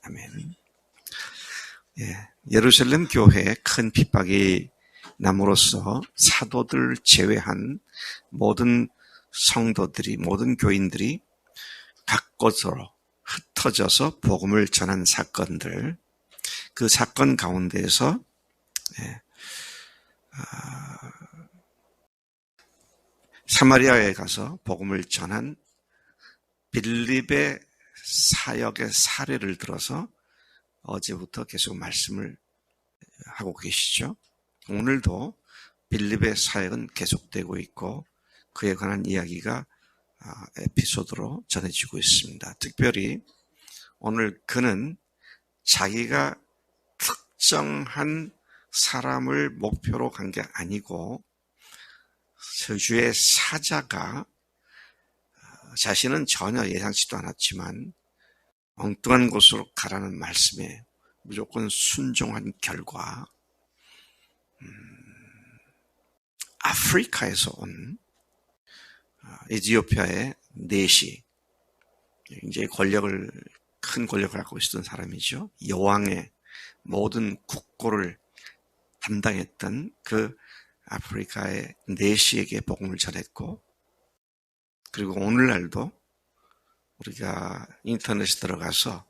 아멘. 예루살렘 교회에 큰 핍박이 남으로써 사도들 제외한 모든 성도들이, 모든 교인들이 각 곳으로 흩어져서 복음을 전한 사건들, 그 사건 가운데에서 사마리아에 가서 복음을 전한 빌립의 사역의 사례를 들어서 어제부터 계속 말씀을 하고 계시죠. 오늘도 빌립의 사역은 계속되고 있고 그에 관한 이야기가 에피소드로 전해지고 있습니다. 특별히 오늘 그는 자기가 특정한 사람을 목표로 간 게 아니고 저주의 사자가 자신은 전혀 예상치도 않았지만 엉뚱한 곳으로 가라는 말씀에 무조건 순종한 결과 아프리카에서 온 에티오피아의 네시, 이제 큰 권력을 갖고 있었던 사람이죠. 여왕의 모든 국고를 담당했던 그 아프리카의 네시에게 복음을 전했고, 그리고 오늘날도 우리가 인터넷에 들어가서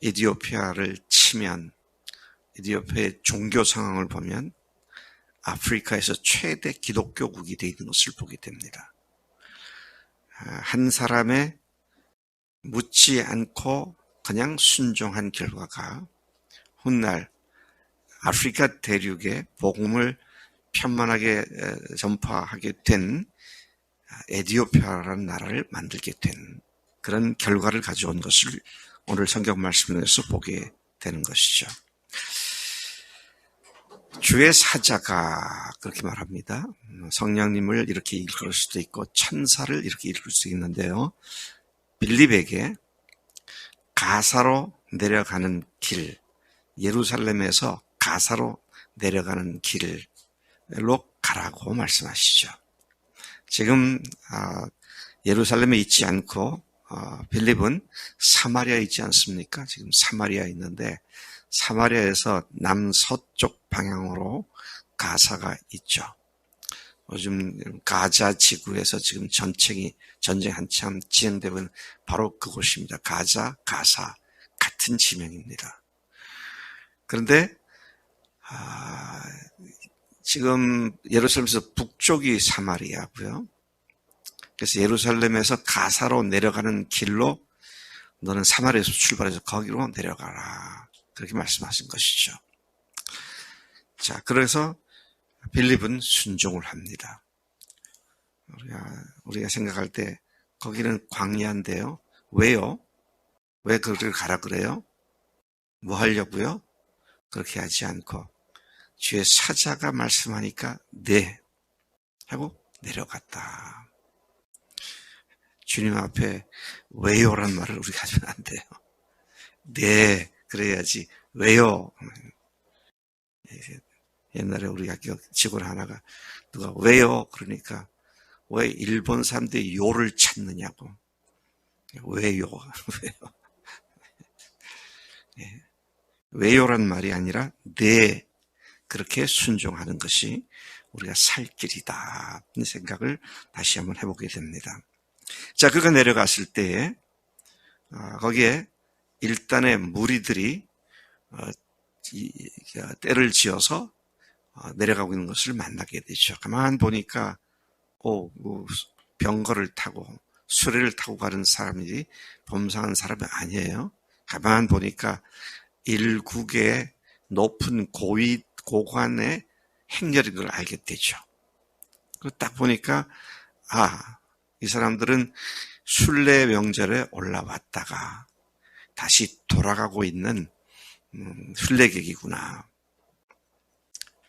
에티오피아를 치면 에티오피아의 종교 상황을 보면 아프리카에서 최대 기독교국이 되어 있는 것을 보게 됩니다. 한 사람의 묻지 않고 그냥 순종한 결과가 훗날 아프리카 대륙에 복음을 편만하게 전파하게 된 에티오피아라는 나라를 만들게 된 그런 결과를 가져온 것을 오늘 성경 말씀에서 보게 되는 것이죠. 주의 사자가 그렇게 말합니다. 성령님을 이렇게 읽을 수도 있고 천사를 이렇게 읽을 수 있는데요. 빌립에게 가사로 내려가는 길, 예루살렘에서 가사로 내려가는 길로 가라고 말씀하시죠. 지금 예루살렘에 있지 않고 빌립은 사마리아에 있지 않습니까? 지금 사마리아에 있는데 사마리아에서 남서쪽 방향으로 가사가 있죠. 요즘 가자 지구에서 지금 전쟁이 한참 진행되고 있는 바로 그곳입니다. 가사 같은 지명입니다. 그런데 지금 예루살렘에서 북쪽이 사마리아고요. 그래서 예루살렘에서 가사로 내려가는 길로 너는 사마리아에서 출발해서 거기로 내려가라. 그렇게 말씀하신 것이죠. 자, 그래서 빌립은 순종을 합니다. 우리가 생각할 때 거기는 광야인데요. 왜요? 왜 거기를 가라 그래요? 뭐 하려고요? 그렇게 하지 않고 주의 사자가 말씀하니까 네 하고 내려갔다. 주님 앞에 왜요란 말을 우리가 하면 안 돼요. 네 그래야지 왜요? 옛날에 우리 학교 직원 하나가 누가 왜요? 그러니까 왜 일본 사람들이 요를 찾느냐고. 왜요? 왜요? 왜요란 말이 아니라 네 그렇게 순종하는 것이 우리가 살 길이다. 이 생각을 다시 한번 해보게 됩니다. 자, 그가 내려갔을 때에 거기에 일단의 무리들이 때를 지어서 내려가고 있는 것을 만나게 되죠. 가만 보니까 병거를 타고 수레를 타고 가는 사람이 범상한 사람이 아니에요. 가만 보니까 일국의 높은 고관의 행렬인 걸 알게 되죠. 딱 보니까 이 사람들은 순례 명절에 올라왔다가 다시 돌아가고 있는 순례객이구나.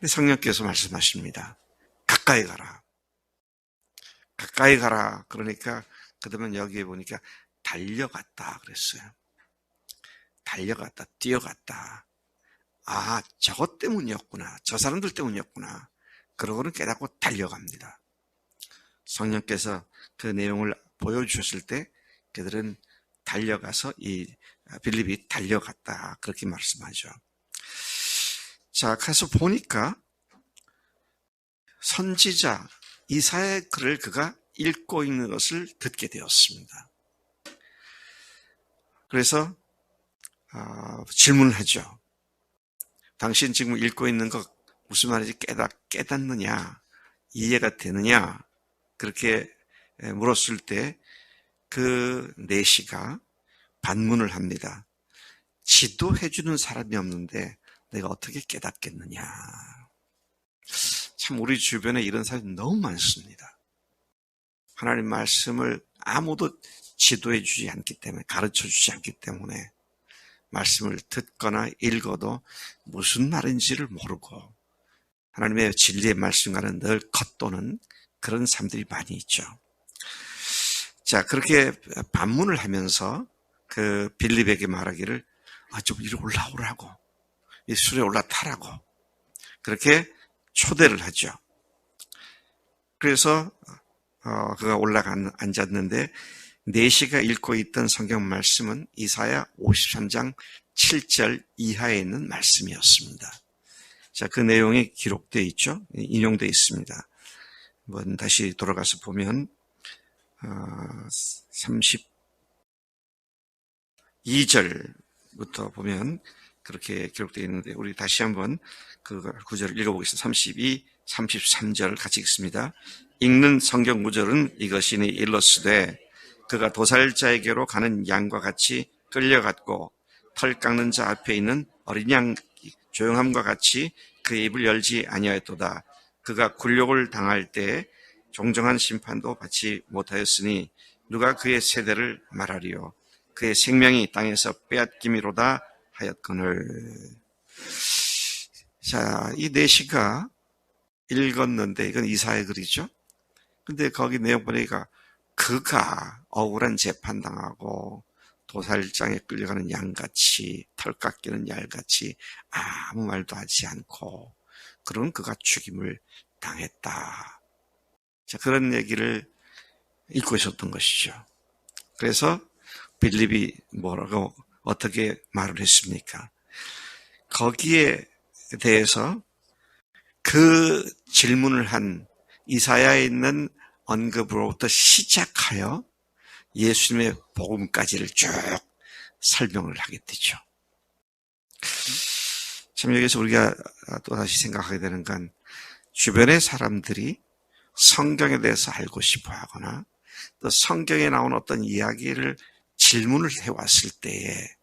성령께서 말씀하십니다. 가까이 가라. 가까이 가라. 그러니까 그러면 여기에 보니까 달려갔다 그랬어요. 달려갔다, 뛰어갔다. 저것 때문이었구나. 저 사람들 때문이었구나. 그러고는 깨닫고 달려갑니다. 성령께서 그 내용을 보여주셨을 때 그들은 달려가서 이 빌립이 달려갔다. 그렇게 말씀하죠. 자, 가서 보니까 선지자 이사야의 글을 그가 읽고 있는 것을 듣게 되었습니다. 그래서 질문을 하죠. 당신 지금 읽고 있는 거 무슨 말인지 깨닫느냐? 이해가 되느냐? 그렇게 물었을 때 그 내시가 반문을 합니다. 지도해주는 사람이 없는데 내가 어떻게 깨닫겠느냐? 참 우리 주변에 이런 사람이 너무 많습니다. 하나님 말씀을 아무도 지도해 주지 않기 때문에, 가르쳐 주지 않기 때문에 말씀을 듣거나 읽어도 무슨 말인지를 모르고 하나님의 진리의 말씀과는 늘 겉도는 그런 사람들이 많이 있죠. 자, 그렇게 반문을 하면서 그 빌립에게 말하기를 좀 이리 올라오라고, 이 술에 올라타라고 그렇게 초대를 하죠. 그래서 그가 올라가 앉았는데 내시가 읽고 있던 성경 말씀은 이사야 53장 7절 이하에 있는 말씀이었습니다. 자, 그 내용이 기록되어 있죠. 인용되어 있습니다. 한번 다시 돌아가서 보면 32절부터 보면 그렇게 기록되어 있는데 우리 다시 한번 그 구절을 읽어보겠습니다. 32, 33절 같이 읽습니다. 읽는 성경 구절은 이것이니 일러스되 그가 도살자에게로 가는 양과 같이 끌려갔고 털 깎는 자 앞에 있는 어린 양 조용함과 같이 그의 입을 열지 아니하였도다. 그가 굴욕을 당할 때 종정한 심판도 받지 못하였으니 누가 그의 세대를 말하리요. 그의 생명이 땅에서 빼앗김이로다 하였거늘. 자, 이 내시가 읽었는데 이건 이사야 글이죠. 근데 거기 내용 보니까 그가 억울한 재판당하고 도살장에 끌려가는 양같이 털 깎이는 yar같이 아무 말도 하지 않고 그런 그가 죽임을 당했다. 자, 그런 얘기를 읽고 있었던 것이죠. 그래서 빌립이 뭐라고 어떻게 말을 했습니까? 거기에 대해서 그 질문을 한 이사야에 있는 언급으로부터 시작하여 예수님의 복음까지를 쭉 설명을 하게 되죠. 참 여기서 우리가 또다시 생각하게 되는 건 주변의 사람들이 성경에 대해서 알고 싶어 하거나 또 성경에 나온 어떤 이야기를 질문을 해왔을 때에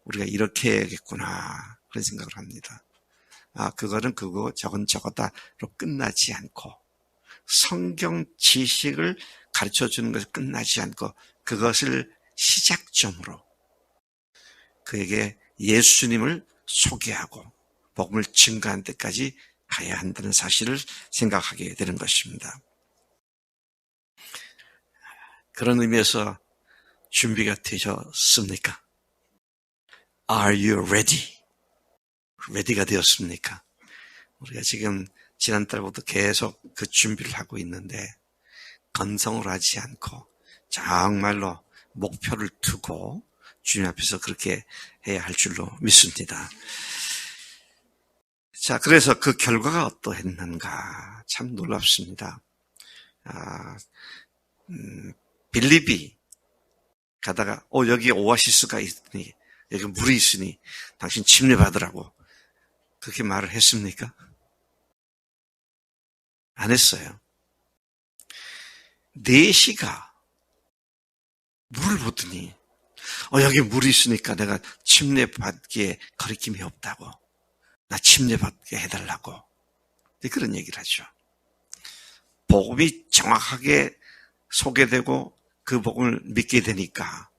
우리가 이렇게 해야겠구나 그런 생각을 합니다. 그거는 그거 저건 저거다로 끝나지 않고 성경 지식을 가르쳐주는 것이 끝나지 않고 그것을 시작점으로 그에게 예수님을 소개하고 복음을 증거하는 데까지 가야 한다는 사실을 생각하게 되는 것입니다. 그런 의미에서 준비가 되셨습니까? Are you ready? ready가 되었습니까? 우리가 지금 지난달부터 계속 그 준비를 하고 있는데 건성을 하지 않고 정말로 목표를 두고 주님 앞에서 그렇게 해야 할 줄로 믿습니다. 자, 그래서 그 결과가 어떠했는가 참 놀랍습니다. 빌립이 가다가 여기 오아시스가 있으니 여기 물이 있으니 당신 침례받으라고 그렇게 말을 했습니까? 안 했어요. 내시가 물을 보더니 여기 물이 있으니까 내가 침례받기에 거리낌이 없다고 나 침례받게 해달라고 그런 얘기를 하죠. 복음이 정확하게 소개되고 그 복음을 믿게 되니까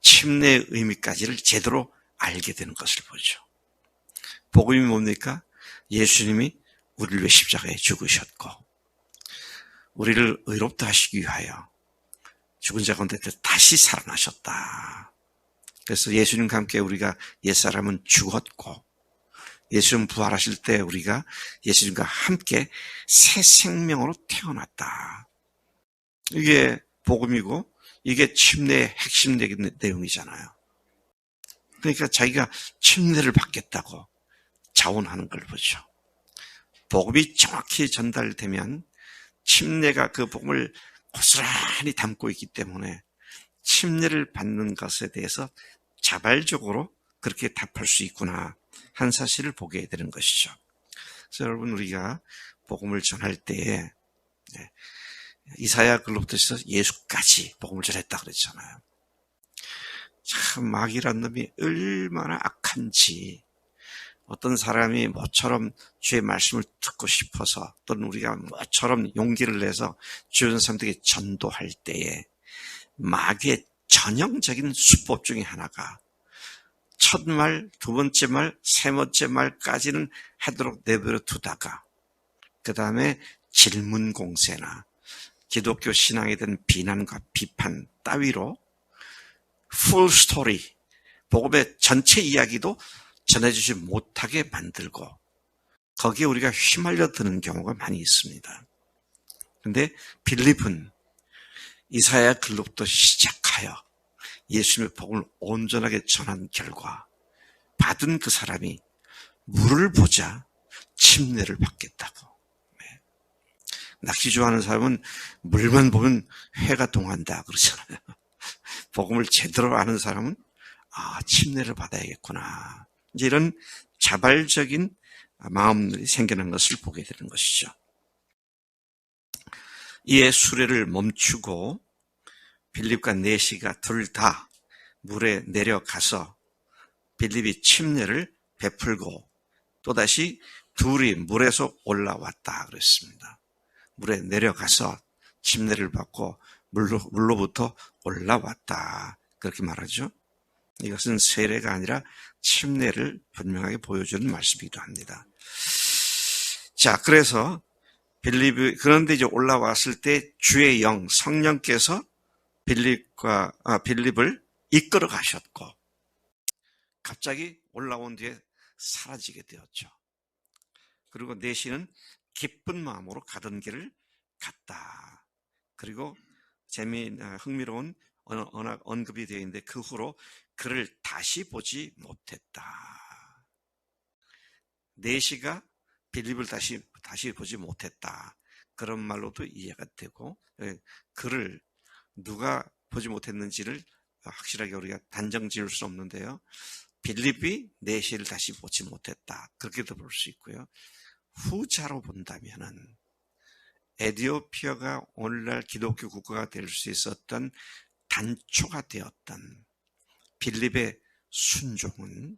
침례의 의미까지를 제대로 알게 되는 것을 보죠. 복음이 뭡니까? 예수님이 우리를 위해 십자가에 죽으셨고 우리를 의롭다 하시기 위하여 죽은 자 가운데 다시 살아나셨다. 그래서 예수님과 함께 우리가 옛사람은 죽었고 예수님 부활하실 때 우리가 예수님과 함께 새 생명으로 태어났다. 이게 복음이고 이게 침례의 핵심 내용이잖아요. 그러니까 자기가 침례를 받겠다고 자원하는 걸 보죠. 복음이 정확히 전달되면 침례가 그 복음을 고스란히 담고 있기 때문에 침례를 받는 것에 대해서 자발적으로 그렇게 답할 수 있구나 한 사실을 보게 되는 것이죠. 그래서 여러분, 우리가 복음을 전할 때에 이사야 글로부터 해서 예수까지 복음을 전했다 그랬잖아요. 참 마귀란 놈이 얼마나 악한지, 어떤 사람이 모처럼 주의 말씀을 듣고 싶어서 또는 우리가 모처럼 용기를 내서 주변 사람들에게 전도할 때에 마귀의 전형적인 수법 중에 하나가 첫 말, 두 번째 말, 세 번째 말까지는 하도록 내버려 두다가 그 다음에 질문 공세나 기독교 신앙에 대한 비난과 비판 따위로 풀 스토리, 복음의 전체 이야기도 전해주지 못하게 만들고 거기에 우리가 휘말려 드는 경우가 많이 있습니다. 그런데 빌립은 이사야 글로부터 시작하여 예수님의 복음을 온전하게 전한 결과 받은 그 사람이 물을 보자 침례를 받겠다고. 낚시 좋아하는 사람은 물만 보면 회가 동한다 그러잖아요. 복음을 제대로 아는 사람은 침례를 받아야겠구나. 이제 이런 자발적인 마음들이 생겨난 것을 보게 되는 것이죠. 이에 수레를 멈추고 빌립과 내시가 둘 다 물에 내려가서 빌립이 침례를 베풀고 또다시 둘이 물에서 올라왔다 그랬습니다. 물에 내려가서 침례를 받고 물로부터 올라왔다 그렇게 말하죠. 이것은 세례가 아니라 침례를 분명하게 보여주는 말씀이기도 합니다. 자, 그래서 그런데 이제 올라왔을 때 주의 영, 성령께서 빌립을 이끌어 가셨고 갑자기 올라온 뒤에 사라지게 되었죠. 그리고 내시는 기쁜 마음으로 가던 길을 갔다. 그리고 흥미로운 언급이 되어 있는데 그 후로 그를 다시 보지 못했다. 내시가 빌립을 다시 보지 못했다. 그런 말로도 이해가 되고 그를 누가 보지 못했는지를 확실하게 우리가 단정 지을 수 없는데요. 빌립이 내시를 다시 보지 못했다. 그렇게도 볼 수 있고요. 후자로 본다면은 에티오피아가 오늘날 기독교 국가가 될 수 있었던 단초가 되었던 빌립의 순종은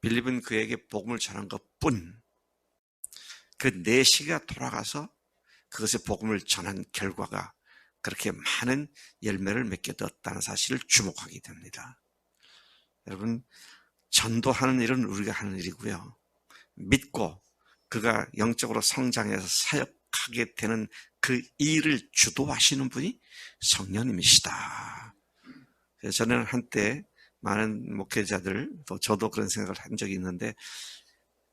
빌립은 그에게 복음을 전한 것뿐 그 내시가 돌아가서 그것의 복음을 전한 결과가 그렇게 많은 열매를 맺게 되었다는 사실을 주목하게 됩니다. 여러분, 전도하는 일은 우리가 하는 일이고요. 믿고 그가 영적으로 성장해서 사역하게 되는 그 일을 주도하시는 분이 성령님이시다. 그래서 저는 한때 많은 목회자들, 또 저도 그런 생각을 한 적이 있는데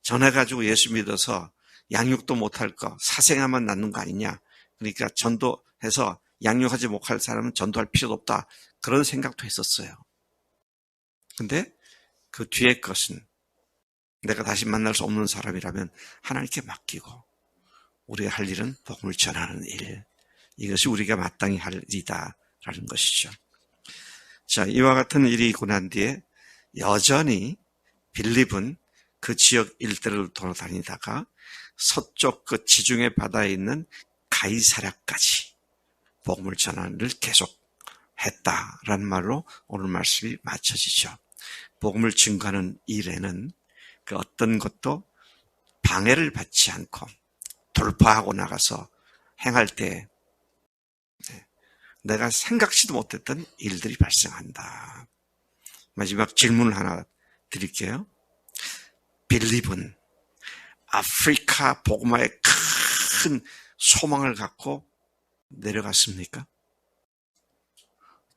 전해가지고 예수 믿어서 양육도 못할 거, 사생아만 낳는 거 아니냐. 그러니까 전도해서 양육하지 못할 사람은 전도할 필요도 없다. 그런 생각도 했었어요. 근데 그 뒤에 것은 내가 다시 만날 수 없는 사람이라면 하나님께 맡기고 우리가 할 일은 복음을 전하는 일. 이것이 우리가 마땅히 할 일이다라는 것이죠. 자, 이와 같은 일이 있고 난 뒤에 여전히 빌립은 그 지역 일대를 돌아다니다가 서쪽 그 지중해 바다에 있는 가이사랴까지 복음을 전하는 일을 계속했다라는 말로 오늘 말씀이 마쳐지죠. 복음을 증거하는 일에는 그 어떤 것도 방해를 받지 않고 돌파하고 나가서 행할 때 내가 생각지도 못했던 일들이 발생한다. 마지막 질문을 하나 드릴게요. 빌립은 아프리카 복음화에 큰 소망을 갖고 내려갔습니까?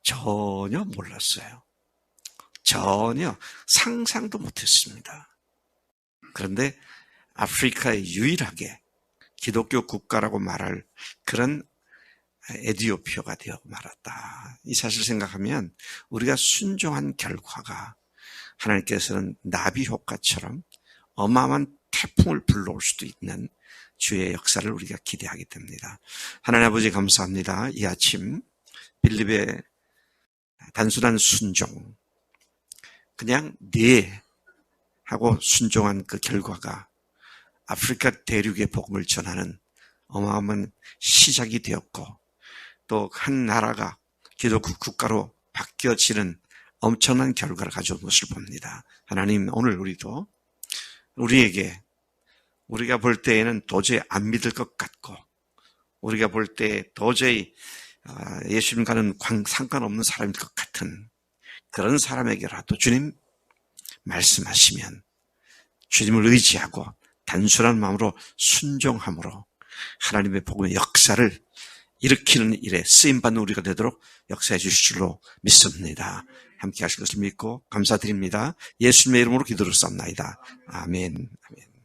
전혀 몰랐어요. 전혀 상상도 못했습니다. 그런데 아프리카에 유일하게 기독교 국가라고 말할 그런 에티오피아가 되어 말았다. 이 사실 생각하면 우리가 순종한 결과가 하나님께서는 나비 효과처럼 어마어마한 태풍을 불러올 수도 있는 주의 역사를 우리가 기대하게 됩니다. 하나님 아버지 감사합니다. 이 아침 빌립의 단순한 순종, 그냥 네 하고 순종한 그 결과가 아프리카 대륙의 복음을 전하는 어마어마한 시작이 되었고, 또 한 나라가 기독교 국가로 바뀌어지는 엄청난 결과를 가져온 것을 봅니다. 하나님, 오늘 우리도 우리에게 우리가 볼 때에는 도저히 안 믿을 것 같고, 우리가 볼 때 도저히 예수님과는 상관없는 사람일 것 같은 그런 사람에게라도 주님 말씀하시면 주님을 의지하고 단순한 마음으로 순종함으로 하나님의 복음의 역사를 일으키는 일에 쓰임받는 우리가 되도록 역사해 주실 줄로 믿습니다. 함께 하실 것을 믿고 감사드립니다. 예수님의 이름으로 기도를 쌉나이다. 아멘. 아멘.